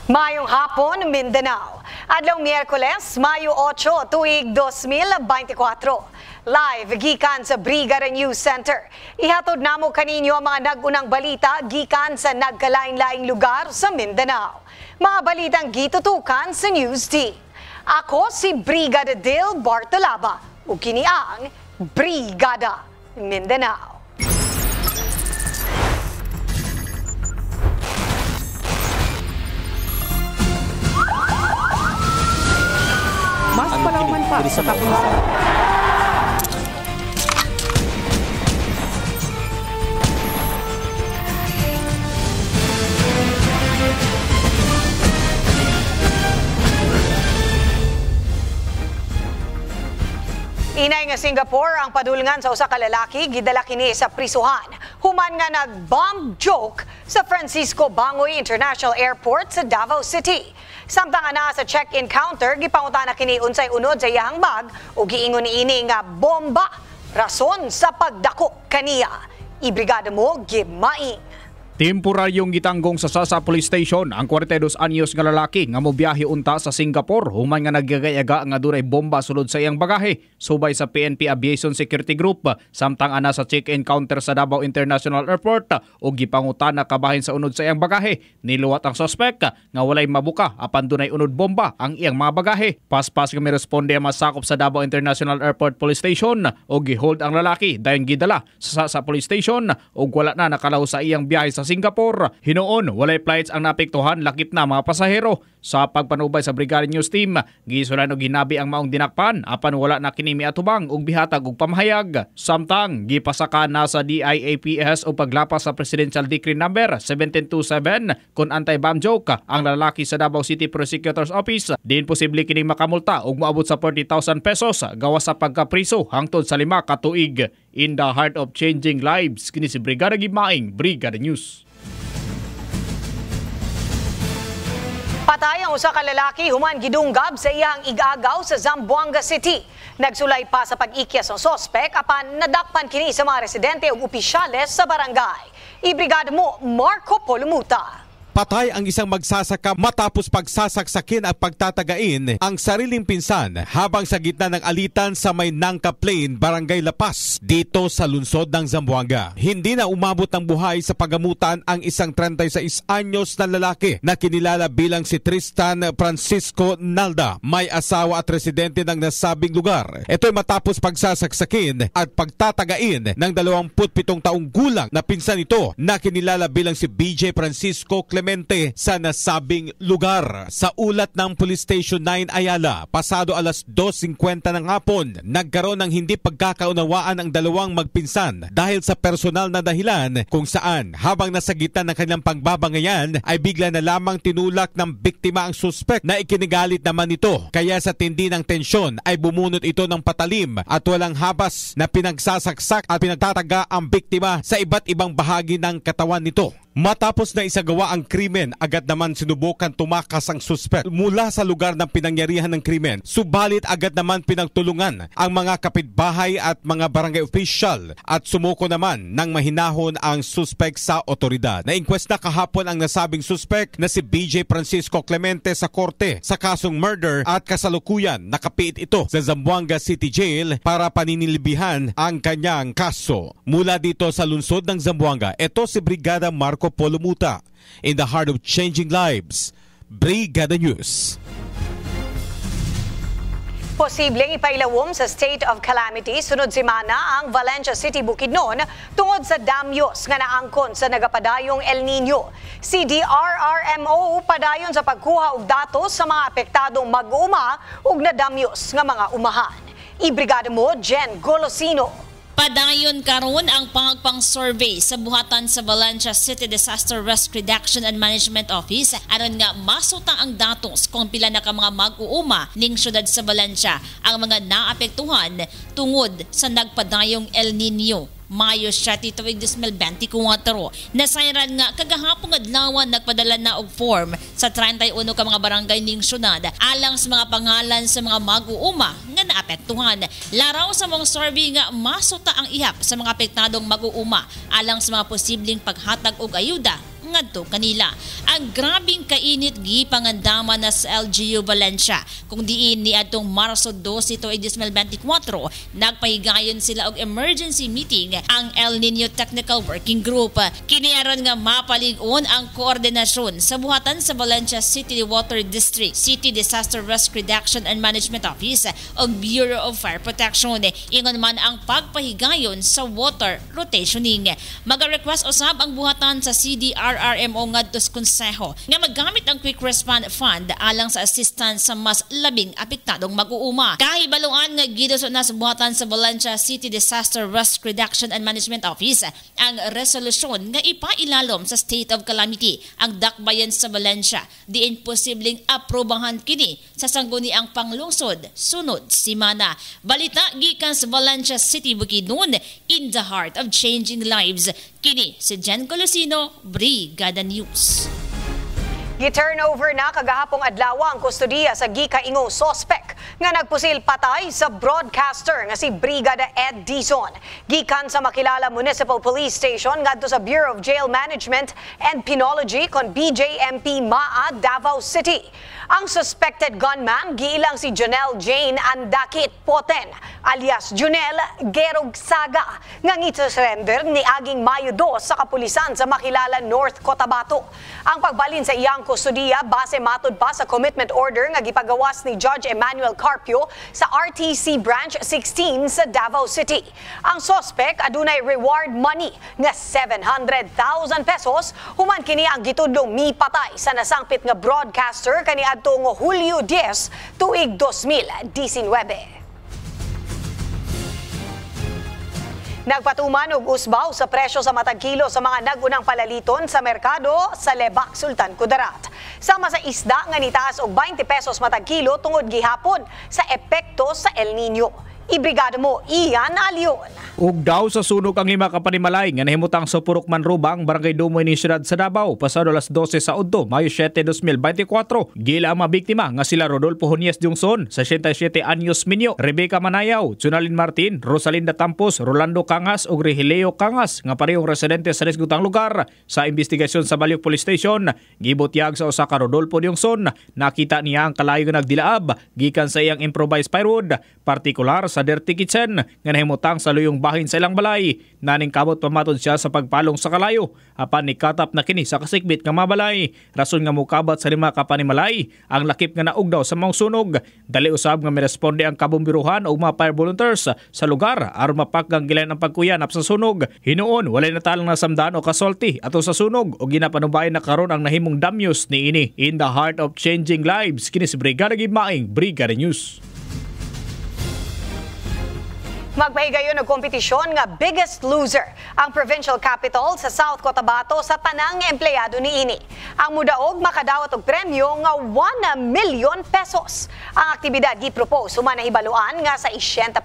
Mayong hapon, Mindanao. Adlaw Miyerkules, Mayo 8, tuig 2024. Live gikan sa Brigada News Center. Ihatod namo kaninyo ang mga nagunang balita gikan sa nagkalain-laing lugar sa Mindanao. Mga balitang gitutukan sa News Team. Ako si Brigada Dale Bartolaba, ug kini ang Brigada Mindanao. Mas palauman pa sa Kapularan. Inay nga Singapore ang padulngan sa usa ka lalaki gidala kini sa prisuhan. Human nga nag-bomb joke sa Francisco Bangoy International Airport sa Davao City. Samtang ana sa check-in counter gipangutana kini unsay unod sa iyang bag ug giingon niini nga bomba rason sa pagdako kaniya. Ibrigada mo gimaing. Temporaryong gitanggong sa Sasa Police Station ang 42 anyos nga lalaki nga mobiyahe unta sa Singapore human nga naggagayaga nga dunay bomba sulod sa iyang bagahe subay sa PNP Aviation Security Group samtang ana sa check-in counter sa Davao International Airport ug gipangutana kabahin sa unod sa iyang bagahe. Niluwat ang suspect nga walay mabuka apan dunay unod bomba ang iyang mga bagahe. Paspas nga miresponde ang masakop sa Davao International Airport Police Station ug gihold ang lalaki dayon gidala sa Sasa Police Station ug wala na nakalaw sa iyang biyahe sa Singapore. Hinuon, walay flights ang napektuhan lakip na mga pasahero. Sa pagpanubay sa Brigada News Team, gisulan og ginabi ang maong dinakpan apan wala na kini miatubang og bihatag og pamahayag. Samtang gipasaka na sa DIAPS o paglapas sa Presidential Decree number 1727 kun anti-bomb joke ang lalaki sa Davao City Prosecutor's Office. Din posible kini makamulta og moabot sa 40,000 pesos gawas sa pagkapriso hangtod sa 5 ka tuig. In the heart of changing lives, kini si Brigada Gimaing, Brigada News. Patay ang usa ka lalaki human gidunggab sa iyang igagaw sa Zamboanga City. Nagsulay pa sa pag-ikyas ng sospek apan nadakpan kini sa mga residente ug opisyales sa barangay. Ibrigada mo Marco Polumuta. Patay ang isang magsasaka matapos pagsasaksakin at pagtatagain ang sariling pinsan habang sa gitna ng alitan sa may Nangka Plain, Barangay Lapas, dito sa lungsod ng Zamboanga. Hindi na umabot ng buhay sa pagamutan ang isang 36 anyos na lalaki na kinilala bilang si Tristan Francisco Nalda, may asawa at residente ng nasabing lugar. Ito'y matapos pagsasaksakin at pagtatagain ng 27 taong gulang na pinsan ito na kinilala bilang si BJ Francisco sa nasabing lugar. Sa ulat ng Police Station 9 Ayala, pasado alas 2:50 ng hapon, nagkaroon ng hindi pagkakaunawaan ang dalawang magpinsan dahil sa personal na dahilan kung saan habang nasa gitna ng kanilang pagbabangayan ay bigla na lamang tinulak ng biktima ang suspect na ikinigalit naman ito. Kaya sa tindi ng tensyon ay bumunot ito ng patalim at walang habas na pinagsasaksak at pinagtataga ang biktima sa iba't ibang bahagi ng katawan nito. Matapos na isagawa ang krimen, agad naman sinubukan tumakas ang suspect mula sa lugar ng pinangyarihan ng krimen. Subalit agad naman pinagtulungan ang mga kapitbahay at mga barangay official at sumuko naman ng mahinahon ang suspect sa otoridad. Na-inquest na kahapon ang nasabing suspect na si BJ Francisco Clemente sa korte sa kasong murder at kasalukuyan nakapiit ito sa Zamboanga City Jail para paninilbihan ang kanyang kaso. Mula dito sa lungsod ng Zamboanga, ito si Brigada Marco Polumuta. In the heart of changing lives, Brigada News. Posibleng ipailawom sa state of calamity sunod semana ang Valencia City, Bukidnon tungod sa damyos nga naangkon sa nagapadayong El Nino. Si DRRMO padayon sa pagkuha og datos sa mga apektadong mag-uuma ug nadamyos nga mga umahan. Ibrigada mo Jen Golosino. Padayon karon ang pang-survey sa buhatan sa Valencia City Disaster Risk Reduction and Management Office aron nga masutang ang datos kung pila na ka mga mag-uuma ning syudad sa Valencia ang mga naapektuhan tungod sa nagpadayong El Nino. Mayo 7 tuig 2024. Nasayran nga kagahapon adlawan nagpadala na og form sa 31 ka mga barangay ning syudad alang sa mga pangalan sa mga mag-uuma nga naapektuhan. Laraw sa mga survey nga masuta ang ihap sa mga apektadong mag-uuma alang sa mga posibleng paghatag og ayuda ngadto kanila. Ang grabing kainit gipangandama na sa LGU Valencia kung diin ni adtong Marso 12 tuig 2024 nagpahigayon sila og emergency meeting ang El Nino Technical Working Group. Kini aron nga mapalig-on ang koordinasyon sa buhatan sa Valencia City Water District, City Disaster Risk Reduction and Management Office o Bureau of Fire Protection. Ingon man ang pagpahigayon sa water rotationing. Maga-request usab ang buhatan sa CDRRMO ngadto sa konseho nga maggamit ang Quick Response Fund alang sa assistance sa mas labing apektadong mag-uuma. Kahibaluan nga giduso na sa buhatan sa Valencia City Disaster Risk Reduction and Management Office ang resolusyon nga ipailalom sa state of calamity ang dakbayan sa Valencia. Diin posibleng aprobahan kini sa sangguniang panglungsod sunod simana. Balita gikan sa Valencia City, Bukidnon, in the heart of changing lives. Kini si Jen Colosino, Brigada News. Gi-turnover na kagahapong adlaw ang kustodiya sa gikaingong sospek nga nagpusil patay sa broadcaster nga si Brigada Ed Dizon. Gikan sa makilala Municipal Police Station ngadto sa Bureau of Jail Management and Penology kon BJMP Maa, Davao City. Ang suspected gunman giilang si Jonel Jane Andakit Poten alias Junel Gerog Saga nga ngito-surrender ni aging Mayo 2 sa kapulisan sa makilala North Cotabato. Ang pagbalin sa iyang kustodiya base matud pa sa commitment order nga gipagawas ni Judge Emmanuel Carpio sa RTC Branch 16 sa Davao City. Ang suspect adunay reward money nga 700,000 pesos human kini ang gitudlong mipatay sa nasangpit nga broadcaster kani adtong Hulyo 10 tuig 2019. Nagpatuman og usbaw sa presyo sa matag kilo sa mga nagunang palaliton sa merkado sa Lebak, Sultan Kudarat. Sama sa isda nga nitaas og 20 pesos matag kilo tungod gihapon sa epekto sa El Nino. Ibrigada mo, Ian Alion. Ug daw sa sunog ang 5 ka panimalay nga nahimutang sa Purok Manrubang, Barangay Dumoy ni siyudad sa Davao pasado alas 12 sa Udto, Mayo 7, 2024. Gila ang mga biktima nga sila Rodolfo Hunies Jungson, 67 anyos minyo, Rebecca Manayaw, Junalyn Martin, Rosalinda Tampos, Rolando Cangas ug Regileo Cangas nga parehong residente sa resgutang lugar. Sa investigasyon sa Baliok Police Station, gibutyag sa usa ka Rodolfo Jungson, nakita niya ang kalayo nga nagdilaab gikan sa iyang improvised firewood, partikular sa dirty kitchen nga nahimutang sa luyong bahin sa ilang balay. Naning kamot pamatod siya sa pagpalong sa kalayo apan nikatap na kini sa kasikbit nga mabalay. Rason nga mukabat sa 5 ka panimalay ang lakip nga naugdaw sa mga sunog. Dali usab nga miresponde ang kabombiruhan o mga fire volunteers sa lugar aron mapakgang gilan ang pagkuyanap sa sunog. Hinuon walay natalang nasamdaan o kasulti ato sa sunog o ginapanubayan na karon ang nahimong damyos ni ini. In the heart of changing lives, kini si Brigada Gimaing, Brigada News. Magpahigayon ng kompetisyon nga biggest loser ang provincial capital sa South Cotabato sa tanang empleyado niini. Ang mudaog makadawat og premyo nga 1 million pesos. Ang aktibidad gipropose human na hibaluan nga sa 80%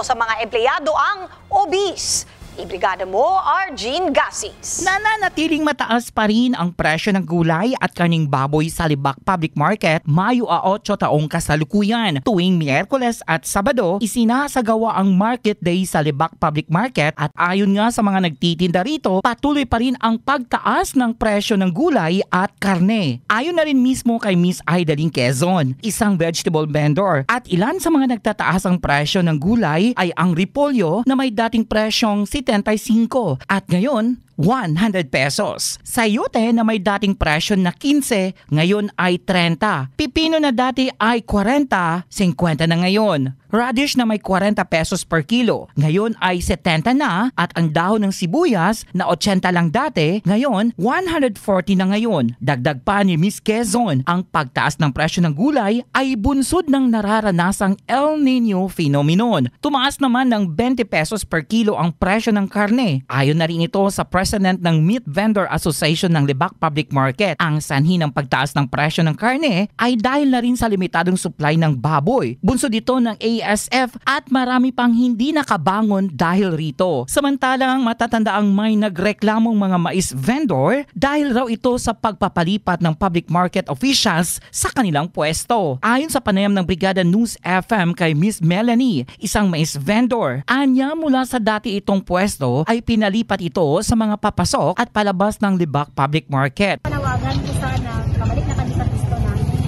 sa mga empleyado ang obese. Ibrigada mo, Argene Gasis. Nananatiling mataas pa rin ang presyo ng gulay at karning baboy sa Lebak Public Market Mayo 8 taong kasalukuyan. Tuwing Miyerkules at Sabado, isinasagawa ang Market Day sa Lebak Public Market at ayon nga sa mga nagtitinda rito, patuloy pa rin ang pagtaas ng presyo ng gulay at karne. Ayon na rin mismo kay Miss Aidaling Quezon, isang vegetable vendor. At ilan sa mga nagtataas ang presyo ng gulay ay ang repolyo na may dating presyong 75 at ngayon 100 pesos. Sayote na may dating presyo na 15, ngayon ay 30. Pipino na dati ay 40, 50 na ngayon. Radish na may 40 pesos per kilo, ngayon ay 70 na. At ang dahon ng sibuyas na 80 lang dati, ngayon 140 na ngayon. Dagdag pa ni Miss Quezon, ang pagtaas ng presyo ng gulay ay bunsod ng nararanasang El Nino phenomenon. Tumaas naman ng 20 pesos per kilo ang presyo ng karne. Ayon na rin ito sa President ng Meat Vendor Association ng Lebak Public Market. Ang sanhi ng pagtaas ng presyo ng karne ay dahil na rin sa limitadong supply ng baboy. Bunsod ito ng ASF at marami pang hindi nakabangon dahil rito. Samantalang matatandaang may nagreklamong mga mais vendor dahil raw ito sa pagpapalipat ng public market officials sa kanilang pwesto. Ayon sa panayam ng Brigada News FM kay Miss Melanie, isang mais vendor, anya mula sa dati itong pwesto ay pinalipat ito sa mga mga papasok at palabas ng Libak Public Market. Panawagan ko sana, kabalik na kami sa pisto namin.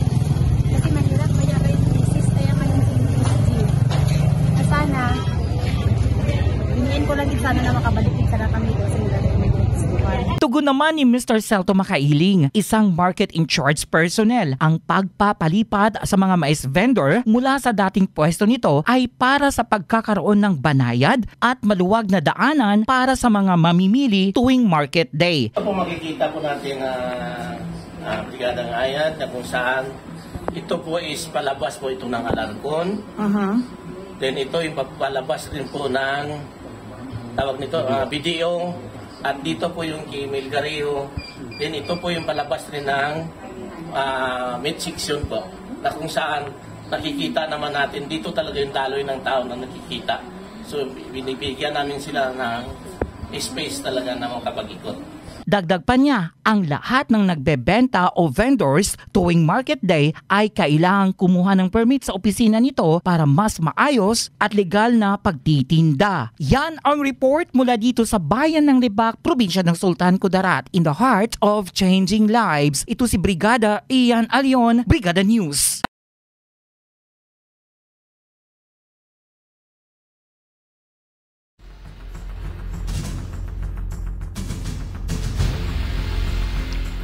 Kasi mahirap yung thesis, kaya kanyang sinusip. Na sana, hiniin ko lang din sana na makabalik din sana kami doon sa mga Tugon naman ni Mr. Celto Makailing, isang market in charge personnel, ang pagpapalipad sa mga mais vendor mula sa dating pwesto nito ay para sa pagkakaroon ng banayad at maluwag na daanan para sa mga mamimili tuwing market day. Ito po makikita po natin Brigadang Ayat na kung saan ito po is palabas po ito ng alarcon. Then ito yung palabas din po ng tawag nito video. At dito po yung kay Melgario. Then ito po yung palabas rin ng meat section po. Na kung saan nakikita naman natin, dito talaga yung daloy ng tao na nakikita. So binibigyan namin sila ng space talaga na makapag-ikot. Dagdag pa niya, ang lahat ng nagbebenta o vendors tuwing market day ay kailangang kumuha ng permit sa opisina nito para mas maayos at legal na pagtitinda. Yan ang report mula dito sa bayan ng Libak, probinsya ng Sultan Kudarat, in the heart of changing lives. Ito si Brigada Ian Alion, Brigada News.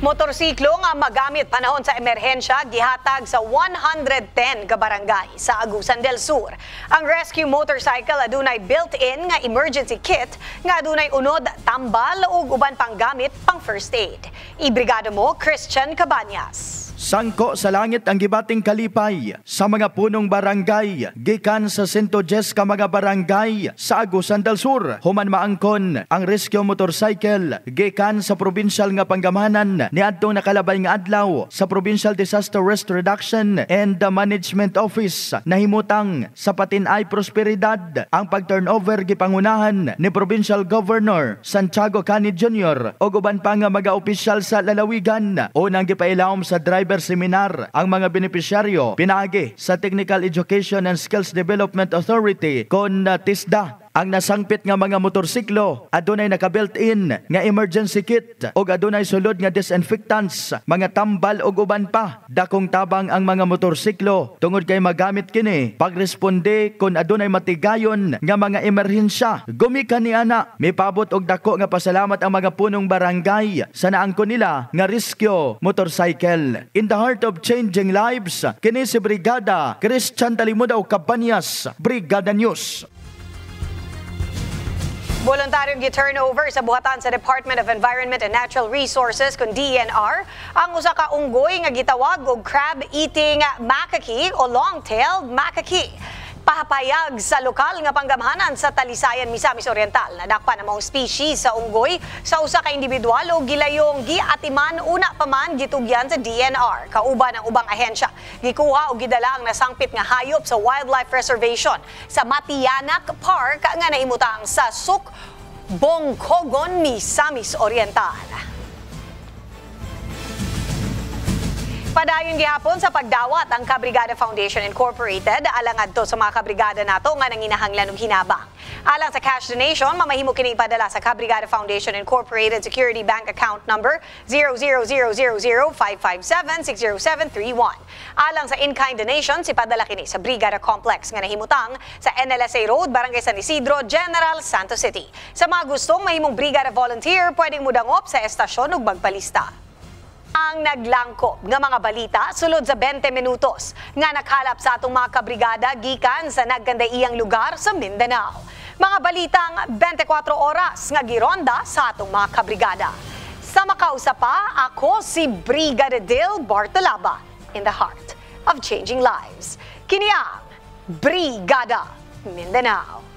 Motorsiklo nga magamit panahon sa emerhensya gihatag sa 110 ka barangay sa Agusan del Sur. Ang rescue motorcycle adunay built-in nga emergency kit nga adunay unod, tambal ug uban pang gamit pang first aid. Ibrigada mo Christian Cabanyas. Sangko sa langit ang gibating kalipay sa mga punong barangay gikan sa 110 ka mga barangay sa Agusan del Sur. Human maangkon ang rescue motorcycle gikan sa provincial nga panggamahanan niadtong nakalabay nga adlaw sa Provincial Disaster Risk Reduction and Management Office. Nahimutang sa patin-ay prosperidad ang pag-turnover gipangunahan ni Provincial Governor Santiago Cani Jr. o uban pa nga mga opisyal sa lalawigan. Unang gipailawom sa driver seminar ang mga benepisyaryo pinaagi sa Technical Education and Skills Development Authority kon TISDA. Ang nasangpit nga mga motorsiklo adunay naka-built-in nga emergency kit o adunay sulod nga disinfectants, mga tambal o uban pa. Dakong tabang ang mga motorsiklo tungod kay magamit kini pagresponde kun adunay matigayon nga mga emerhensya. Gumikan ni ana, mipabot og dako nga pasalamat ang mga punong barangay sa naangkon nila nga rescue motorcycle. In the heart of changing lives, kini si Brigada Christian Talimudaw Cabanyas, Brigada News. Voluntaryong gi-turnover sa buhatan sa Department of Environment and Natural Resources kun DENR ang usa ka unggoy nga gitawag og crab-eating macaque o long-tailed macaque. Pahapayag sa lokal nga panggamahanan sa Talisayan, Misamis Oriental. Nadakpan ang mga species sa unggoy sa usa ka individual o gilayong giatiman una pa man gitugyan sa DNR. Kauban ang ubang ahensya. Gikuha o gidala ang nasangpit nga hayop sa Wildlife Reservation sa Matianak Park nga nahimutang sa Bongkogon, Misamis Oriental. Padayon gihapon sa pagdawat ang Kabrigada Foundation Incorporated alang adto sa mga kabrigada nato nga nanginahanglan og hinabang. Alang sa cash donation, mamahimo kini ipadala sa Kabrigada Foundation Incorporated Security Bank Account number 00005576071. Alang sa in-kind donations, ipadala kini sa Brigada Complex nga nahimutang sa NLSA Road, Barangay San Isidro, General Santos City. Sa mga gustong mahimong Brigada Volunteer, pwedeng mudangop sa estasyon ug magpalista. Ang naglangkob nga mga balita sulod sa 20 minutos nga nakhalap sa atong mga kabrigada gikan sa nagkandaiyang lugar sa Mindanao. Mga balitang 24 oras nga gironda sa atong mga kabrigada. Sa makausap pa, ako si Brigada Dil Bartolaba in the heart of changing lives. Kini ang Brigada Mindanao.